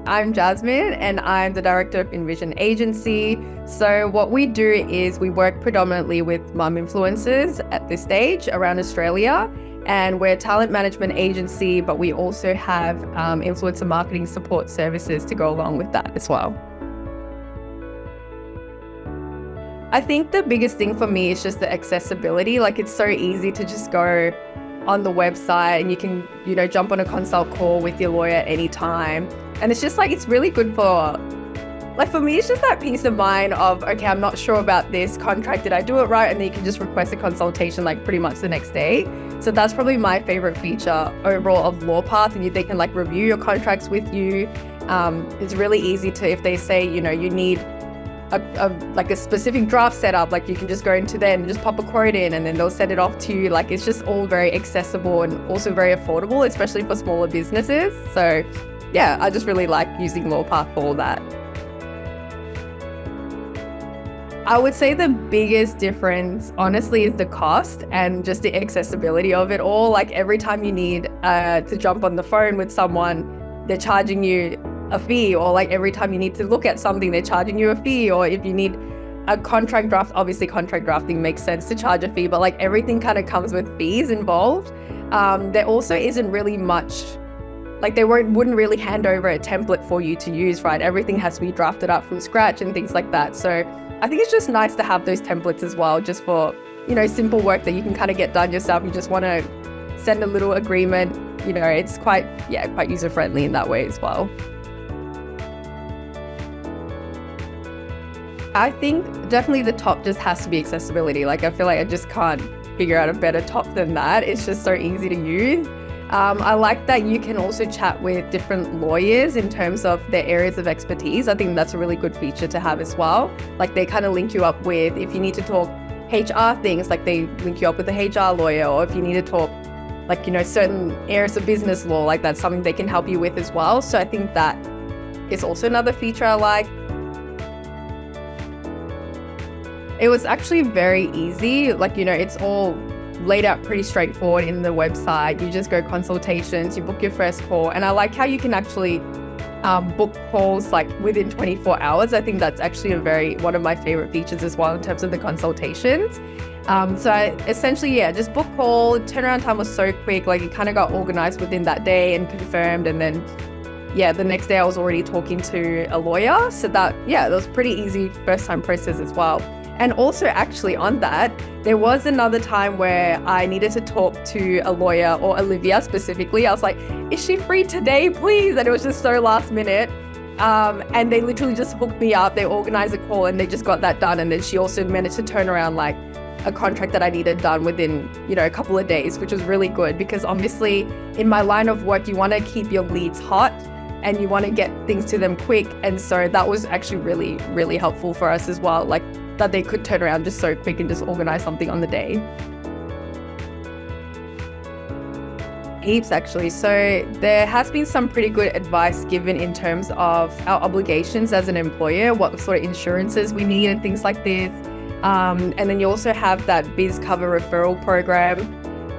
I'm Jasmine and I'm the director of Envision Agency. So what we do is we work predominantly with mum influencers at this stage around Australia, and we're a talent management agency, but we also have influencer marketing support services to go along with that as well. I think the biggest thing for me is just the accessibility. Like, it's so easy to just go on the website and you can, jump on a consult call with your lawyer anytime. And it's just like, it's really good for me, it's just that peace of mind of, okay, I'm not sure about this contract. Did I do it right? And then you can just request a consultation like pretty much the next day. So that's probably my favorite feature overall of Lawpath. And they can like review your contracts with you. It's really easy to, if they say, you need a specific draft setup, like you can just go into there and just pop a quote in and then they'll send it off to you. Like, it's just all very accessible and also very affordable, especially for smaller businesses. So yeah, I just really like using Lawpath for all that. I would say the biggest difference, honestly, is the cost and just the accessibility of it all. Like, every time you need to jump on the phone with someone, they're charging you a fee, or like every time you need to look at something, they're charging you a fee. Or if you need a contract draft, obviously contract drafting makes sense to charge a fee, but like everything kind of comes with fees involved. There also isn't really much, like they wouldn't really hand over a template for you to use, right? Everything has to be drafted up from scratch and things like that. So I think it's just nice to have those templates as well, just for, simple work that you can kind of get done yourself. You just want to send a little agreement, it's quite user-friendly in that way as well. I think definitely the top just has to be accessibility. Like, I feel like I just can't figure out a better top than that. It's just so easy to use. I like that you can also chat with different lawyers in terms of their areas of expertise. I think that's a really good feature to have as well. Like, they kind of link you up with, if you need to talk HR things, like they link you up with a HR lawyer, or if you need to talk like, certain areas of business law, like that's something they can help you with as well. So I think that is also another feature I like. It was actually very easy. Like, it's all laid out pretty straightforward in the website. You just go consultations, you book your first call. And I like how you can actually book calls like within 24 hours. I think that's actually one of my favorite features as well in terms of the consultations. So I essentially, just book call, turnaround time was so quick. Like, it kind of got organized within that day and confirmed. And then, the next day I was already talking to a lawyer. So that was pretty easy first time process as well. And also, actually, on that, there was another time where I needed to talk to a lawyer, or Olivia specifically. I was like, is she free today, please? And it was just so last minute. And they literally just hooked me up. They organized a call and they just got that done. And then she also managed to turn around like a contract that I needed done within, a couple of days, which was really good, because obviously in my line of work, you want to keep your leads hot and you want to get things to them quick. And so that was actually really, really helpful for us as well. Like, that they could turn around just so quick and just organize something on the day. Heaps, actually. So there has been some pretty good advice given in terms of our obligations as an employer, what sort of insurances we need and things like this. And then you also have that Biz Cover referral program,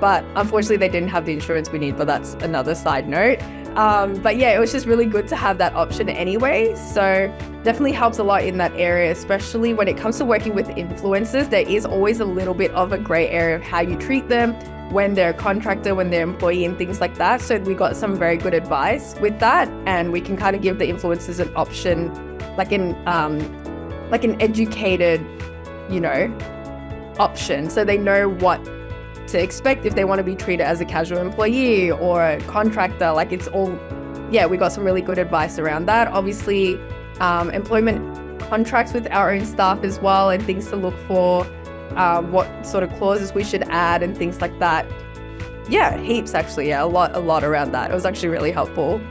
but unfortunately they didn't have the insurance we need, but that's another side note. But it was just really good to have that option anyway. So definitely helps a lot in that area, especially when it comes to working with influencers. There is always a little bit of a gray area of how you treat them when they're a contractor, when they're an employee and things like that. So we got some very good advice with that, and we can kind of give the influencers an option, like an educated, option. So they know what to expect if they want to be treated as a casual employee or a contractor. Like, it's all, we got some really good advice around that. Obviously, employment contracts with our own staff as well, and things to look for, what sort of clauses we should add and things like that. Heaps, actually. A lot around that. It was actually really helpful.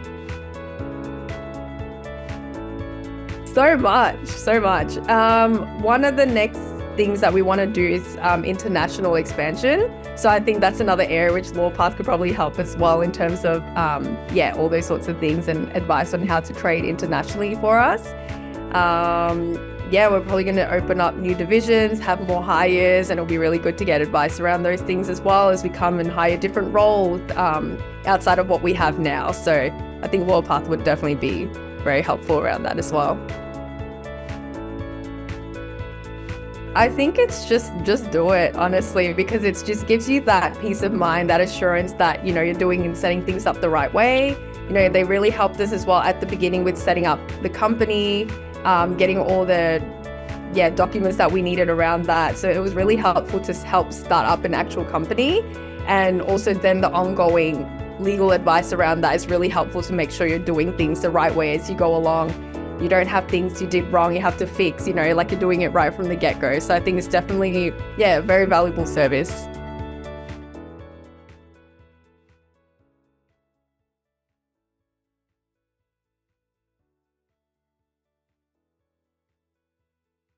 So much. One of the next things that we want to do is international expansion. So I think that's another area which Lawpath could probably help as well in terms of, all those sorts of things and advice on how to trade internationally for us. We're probably going to open up new divisions, have more hires, and it'll be really good to get advice around those things as well as we come and hire different roles outside of what we have now. So I think Lawpath would definitely be very helpful around that as well. I think it's just do it, honestly, because it just gives you that peace of mind, that assurance that, you're doing and setting things up the right way. They really helped us as well at the beginning with setting up the company, getting all the documents that we needed around that. So it was really helpful to help start up an actual company. And also then the ongoing legal advice around that is really helpful to make sure you're doing things the right way as you go along. You don't have things you did wrong you have to fix, like you're doing it right from the get-go. So I think it's definitely, a very valuable service.